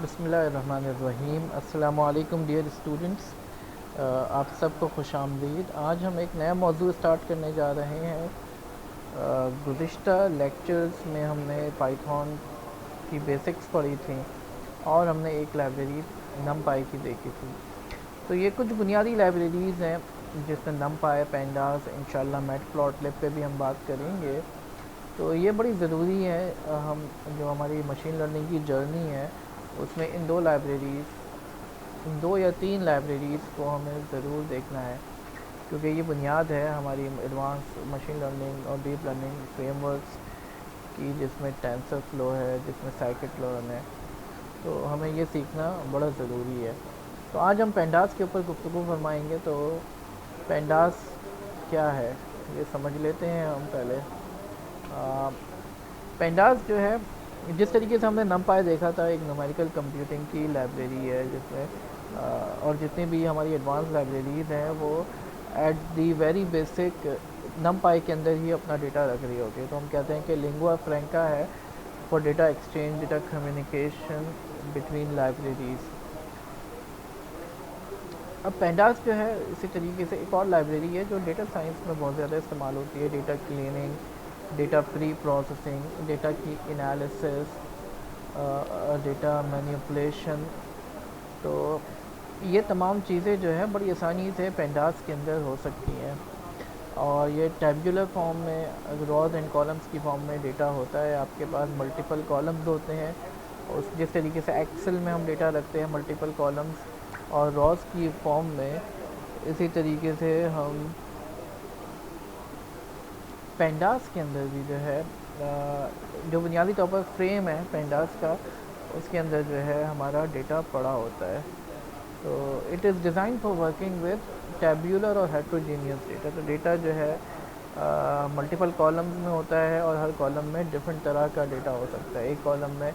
بسم اللہ الرحمن الرحیم۔ السلام علیکم ڈیئر اسٹوڈنٹس، آپ سب کو خوش آمدید۔ آج ہم ایک نیا موضوع اسٹارٹ کرنے جا رہے ہیں۔ گزشتہ لیکچرز میں ہم نے پائتھون کی بیسکس پڑھی تھیں اور ہم نے ایک لائبریری نم پائی کی دیکھی تھی۔ تو یہ کچھ بنیادی لائبریریز ہیں جس میں نم پائی، پینڈاز، انشاءاللہ میٹ پلاٹ لب پہ بھی ہم بات کریں گے۔ تو یہ بڑی ضروری ہے، ہم جو ہماری مشین لرننگ کی جرنی ہے اس میں ان دو یا تین لائبریریز کو ہمیں ضرور دیکھنا ہے، کیونکہ یہ بنیاد ہے ہماری ایڈوانس مشین لرننگ اور ڈیپ لرننگ فریم ورکس کی، جس میں ٹینسر فلو ہے، جس میں سائیکٹ لرن ہے۔ تو ہمیں یہ سیکھنا بڑا ضروری ہے۔ تو آج ہم پینڈاز کے اوپر گفتگو فرمائیں گے۔ تو پینڈاز کیا ہے یہ سمجھ لیتے ہیں ہم پہلے۔ پینڈاز جو ہے، جس طریقے سے ہم نے نم پائی دیکھا تھا، ایک نومیریکل کمپیوٹنگ کی لائبریری ہے جس میں اور جتنی بھی ہماری ایڈوانس لائبریریز ہیں وہ ایٹ دی ویری بیسک نم پائی کے اندر ہی اپنا ڈیٹا رکھ رہی ہوتی ہے۔ تو ہم کہتے ہیں کہ لنگوا فرینکا ہے for data exchange, data communication between libraries. اب پینڈاز جو ہے اسی طریقے سے ایک اور لائبریری ہے جو ڈیٹا سائنس میں بہت زیادہ استعمال ہوتی ہے، ڈیٹا کلیننگ، ڈیٹا پری پروسیسنگ، ڈیٹا کی انالیسس، ڈیٹا مینیپولیشن۔ تو یہ تمام چیزیں جو ہیں بڑی آسانی سے پینڈاز کے اندر ہو سکتی ہیں، اور یہ ٹیبولر فارم میں، روز اینڈ کالمز کی فارم میں ڈیٹا ہوتا ہے۔ آپ کے پاس ملٹیپل کالمز ہوتے ہیں، جس طریقے سے ایکسل میں ہم ڈیٹا رکھتے ہیں ملٹیپل کالمز اور روز کی فارم میں، اسی طریقے سے ہم پینڈاز کے اندر بھی جو ہے جو بنیادی طور پر فریم ہے پینڈاز کا، اس کے اندر جو ہے ہمارا ڈیٹا پڑا ہوتا ہے۔ تو it is design for working with tabular اور ہیٹروجینیس ڈیٹا۔ تو ڈیٹا جو ہے ملٹیپل کالمز میں ہوتا ہے اور ہر کالم میں ڈفرینٹ طرح کا ڈیٹا ہو سکتا ہے۔ ایک کالم میں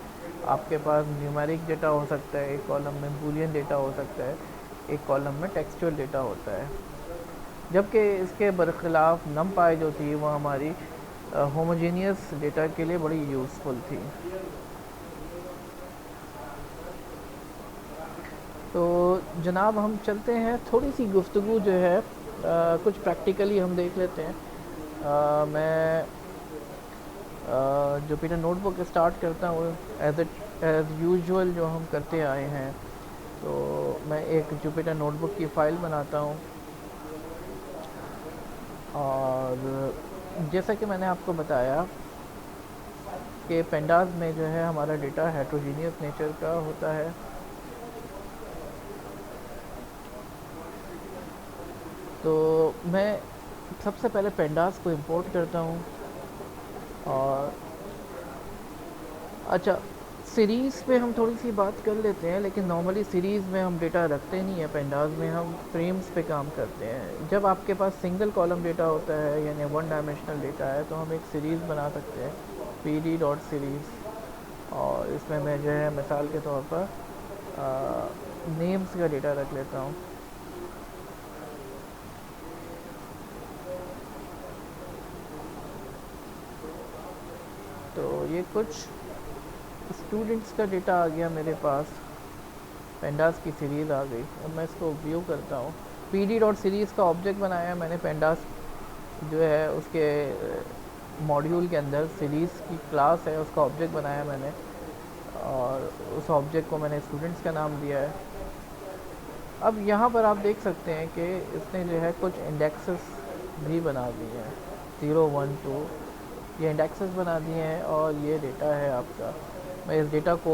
آپ کے پاس نیومیرک ڈیٹا ہو سکتا ہے، ایک کالم میں بولین ڈیٹا ہو سکتا ہے، ایک کالم میں ٹیکسچوئل ڈیٹا ہوتا ہے۔ جبکہ اس کے برخلاف نم پائی جو تھی وہ ہماری ہوموجینیس ڈیٹا کے لیے بڑی یوزفل تھی۔ تو جناب ہم چلتے ہیں، تھوڑی سی گفتگو جو ہے کچھ پریکٹیکلی ہم دیکھ لیتے ہیں۔ میں جوپیٹر نوٹ بک اسٹارٹ کرتا ہوں ایز یوزول جو ہم کرتے آئے ہیں۔ تو میں ایک جوپیٹر نوٹ بک کی فائل بناتا ہوں، اور جیسا کہ میں نے آپ کو بتایا کہ پینڈاز میں جو ہے ہمارا ڈیٹا ہیٹروجینیس نیچر کا ہوتا ہے۔ تو میں سب سے پہلے پینڈاز کو امپورٹ کرتا ہوں، اور اچھا سیریز پہ ہم تھوڑی سی بات کر لیتے ہیں، لیکن نارملی سیریز میں ہم ڈیٹا رکھتے نہیں ہیں، پینڈاز میں ہم فریمز پہ کام کرتے ہیں۔ جب آپ کے پاس سنگل کالم ڈیٹا ہوتا ہے یعنی ون ڈائمینشنل ڈیٹا ہے تو ہم ایک سیریز بنا سکتے ہیں، پی ڈی ڈاٹ سیریز، اور اس میں جو ہے مثال کے طور پر نیمز کا ڈیٹا رکھ لیتا ہوں۔ تو یہ کچھ اسٹوڈنٹس کا ڈیٹا آ گیا میرے پاس، پینڈاز کی سیریز آ گئی۔ اب میں اس کو ویو کرتا ہوں، پی ڈی ڈاٹ سیریز کا آبجیکٹ بنایا میں نے، پینڈاز جو ہے اس کے ماڈیول کے اندر سیریز کی کلاس ہے، اس کا آبجیکٹ بنایا میں نے، اور اس آبجیکٹ کو میں نے اسٹوڈنٹس کا نام دیا ہے۔ اب یہاں پر آپ دیکھ سکتے ہیں کہ اس نے جو ہے کچھ انڈیکسز بھی بنا دیے ہیں، 0 1 2 یہ انڈیکسز بنا دیے ہیں، اور یہ ڈیٹا ہے آپ کا۔ میں اس ڈیٹا کو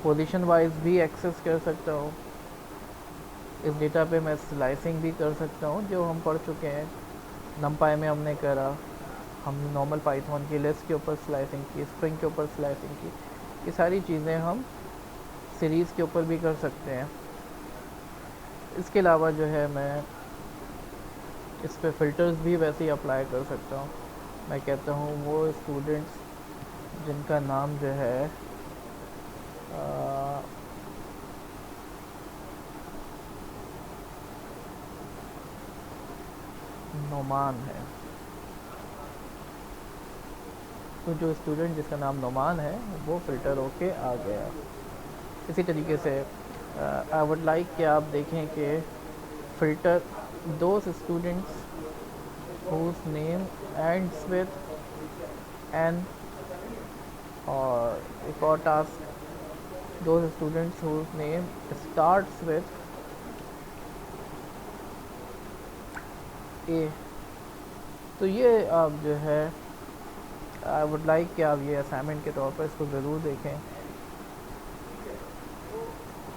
پوزیشن وائز بھی ایکسیس کر سکتا ہوں، اس ڈیٹا پہ میں سلائسنگ بھی کر سکتا ہوں، جو ہم پڑھ چکے ہیں نم پائی میں ہم نے کرا۔ ہم نارمل پائتھون کی لسٹ کے اوپر سلائسنگ کی، اسٹرنگ کے اوپر سلائسنگ کی، یہ ساری چیزیں ہم سیریز کے اوپر بھی کر سکتے ہیں۔ اس کے علاوہ جو ہے میں اس پہ فلٹرز بھی ویسے ہی اپلائی کر سکتا ہوں۔ میں کہتا ہوں وہ اسٹوڈنٹس جن کا نام جو ہے نعمان ہے، تو جو اسٹوڈنٹ جس کا نام نعمان ہے وہ فلٹر ہو کے آ گیا۔ اسی طریقے سے آئی وڈ لائک کہ آپ دیکھیں کہ filter those students whose name ends with n, اور ایک اور task those students whose name starts with a. تو یہ آپ جو ہے آئی وڈ لائک کہ آپ یہ اسائنمنٹ کے طور پر اس کو ضرور دیکھیں.